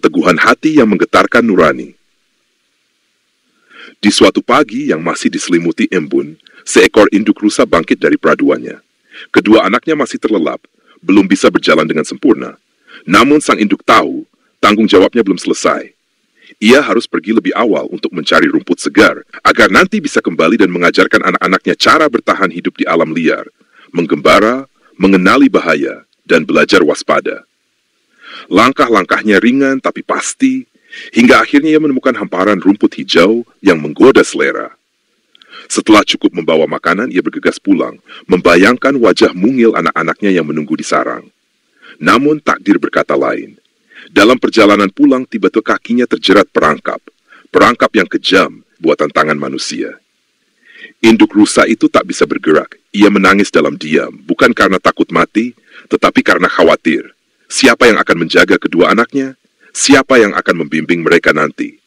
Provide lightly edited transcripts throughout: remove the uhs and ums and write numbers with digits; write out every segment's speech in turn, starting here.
keteguhan hati yang menggetarkan nurani. Di suatu pagi yang masih diselimuti embun, seekor induk rusa bangkit dari peraduannya. Kedua anaknya masih terlelap, belum bisa berjalan dengan sempurna. Namun sang induk tahu, tanggung jawabnya belum selesai. Ia harus pergi lebih awal untuk mencari rumput segar, agar nanti bisa kembali dan mengajarkan anak-anaknya cara bertahan hidup di alam liar, menggembara, mengenali bahaya, dan belajar waspada. Langkah-langkahnya ringan tapi pasti, hingga akhirnya ia menemukan hamparan rumput hijau yang menggoda selera. Setelah cukup membawa makanan, ia bergegas pulang, membayangkan wajah mungil anak-anaknya yang menunggu di sarang. Namun takdir berkata lain. Dalam perjalanan pulang, tiba-tiba kakinya terjerat perangkap. Perangkap yang kejam, buatan tangan manusia. Induk rusa itu tak bisa bergerak. Ia menangis dalam diam, bukan karena takut mati, tetapi karena khawatir. Siapa yang akan menjaga kedua anaknya? Siapa yang akan membimbing mereka nanti?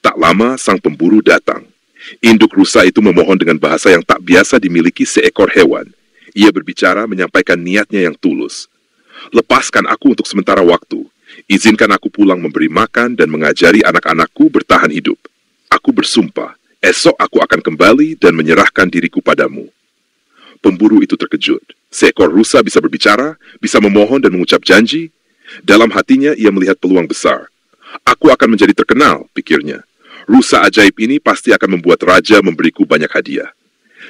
Tak lama, sang pemburu datang. Induk rusa itu memohon dengan bahasa yang tak biasa dimiliki seekor hewan. Ia berbicara menyampaikan niatnya yang tulus. Lepaskan aku untuk sementara waktu. Izinkan aku pulang memberi makan dan mengajari anak-anakku bertahan hidup. Aku bersumpah, esok aku akan kembali dan menyerahkan diriku padamu. Pemburu itu terkejut. Seekor rusa bisa berbicara, bisa memohon dan mengucap janji. Dalam hatinya ia melihat peluang besar. Aku akan menjadi terkenal, pikirnya. Rusa ajaib ini pasti akan membuat raja memberiku banyak hadiah.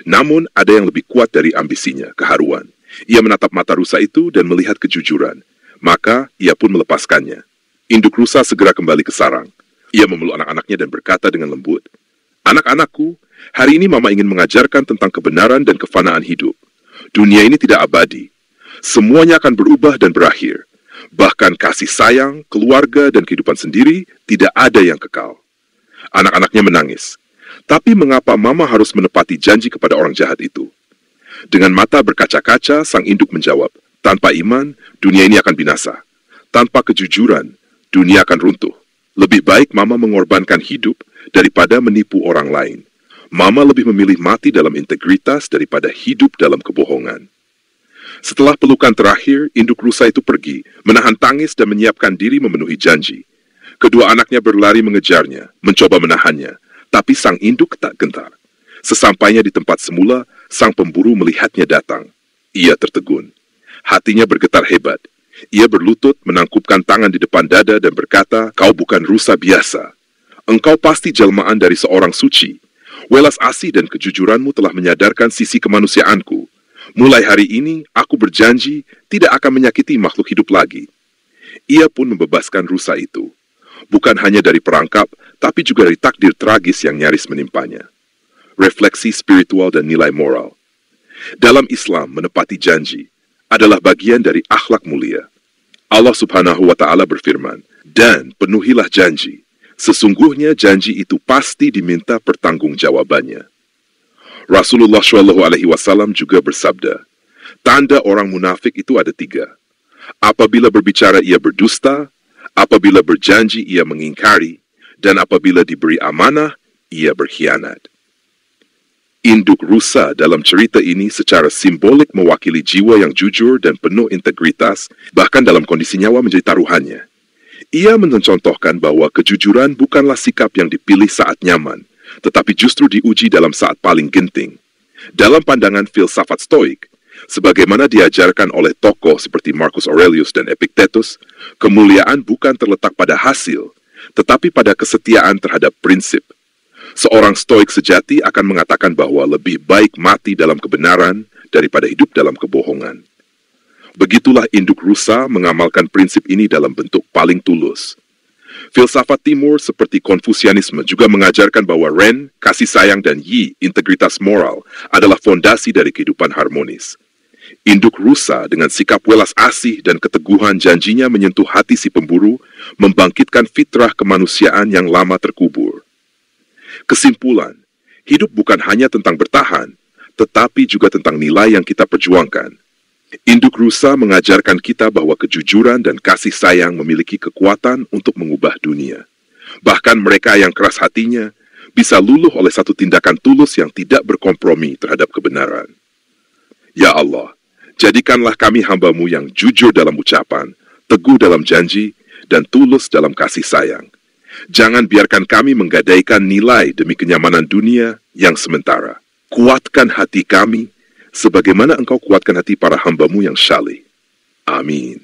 Namun ada yang lebih kuat dari ambisinya, keharuan. Ia menatap mata rusa itu dan melihat kejujuran. Maka ia pun melepaskannya. Induk rusa segera kembali ke sarang. Ia memeluk anak-anaknya dan berkata dengan lembut, "Anak-anakku, hari ini Mama ingin mengajarkan tentang kebenaran dan kefanaan hidup. Dunia ini tidak abadi. Semuanya akan berubah dan berakhir. Bahkan kasih sayang, keluarga, dan kehidupan sendiri tidak ada yang kekal." Anak-anaknya menangis. Tapi mengapa Mama harus menepati janji kepada orang jahat itu? Dengan mata berkaca-kaca, sang induk menjawab, "Tanpa iman, dunia ini akan binasa. Tanpa kejujuran, dunia akan runtuh. Lebih baik Mama mengorbankan hidup daripada menipu orang lain. Mama lebih memilih mati dalam integritas daripada hidup dalam kebohongan." Setelah pelukan terakhir, induk rusa itu pergi, menahan tangis dan menyiapkan diri memenuhi janji. Kedua anaknya berlari mengejarnya, mencoba menahannya, tapi sang induk tak gentar. Sesampainya di tempat semula, sang pemburu melihatnya datang. Ia tertegun. Hatinya bergetar hebat. Ia berlutut, menangkupkan tangan di depan dada dan berkata, "Kau bukan rusa biasa. Engkau pasti jelmaan dari seorang suci. Welas asih dan kejujuranmu telah menyadarkan sisi kemanusiaanku. Mulai hari ini, aku berjanji tidak akan menyakiti makhluk hidup lagi." Ia pun membebaskan rusa itu. Bukan hanya dari perangkap, tapi juga dari takdir tragis yang nyaris menimpanya. Refleksi spiritual dan nilai moral. Dalam Islam, menepati janji adalah bagian dari akhlak mulia. Allah Subhanahu wa Ta'ala berfirman, "Dan penuhilah janji. Sesungguhnya janji itu pasti diminta pertanggungjawabannya." Rasulullah SAW juga bersabda, "Tanda orang munafik itu ada 3. Apabila berbicara ia berdusta, apabila berjanji ia mengingkari, dan apabila diberi amanah, ia berkhianat." Induk rusa dalam cerita ini secara simbolik mewakili jiwa yang jujur dan penuh integritas, bahkan dalam kondisi nyawa menjadi taruhannya. Ia mencontohkan bahwa kejujuran bukanlah sikap yang dipilih saat nyaman, tetapi justru diuji dalam saat paling genting. Dalam pandangan filsafat stoik, sebagaimana diajarkan oleh tokoh seperti Marcus Aurelius dan Epictetus, kemuliaan bukan terletak pada hasil, tetapi pada kesetiaan terhadap prinsip. Seorang stoik sejati akan mengatakan bahwa lebih baik mati dalam kebenaran daripada hidup dalam kebohongan. Begitulah induk rusa mengamalkan prinsip ini dalam bentuk paling tulus. Filsafat timur seperti Konfusianisme juga mengajarkan bahwa Ren, kasih sayang, dan Yi, integritas moral, adalah fondasi dari kehidupan harmonis. Induk rusa dengan sikap welas asih dan keteguhan janjinya menyentuh hati si pemburu, membangkitkan fitrah kemanusiaan yang lama terkubur. Kesimpulan, hidup bukan hanya tentang bertahan, tetapi juga tentang nilai yang kita perjuangkan. Induk rusa mengajarkan kita bahwa kejujuran dan kasih sayang memiliki kekuatan untuk mengubah dunia. Bahkan mereka yang keras hatinya bisa luluh oleh satu tindakan tulus yang tidak berkompromi terhadap kebenaran. Ya Allah, jadikanlah kami hamba-Mu yang jujur dalam ucapan, teguh dalam janji, dan tulus dalam kasih sayang. Jangan biarkan kami menggadaikan nilai demi kenyamanan dunia yang sementara. Kuatkan hati kami, sebagaimana Engkau kuatkan hati para hamba-Mu yang syaleh. Amin.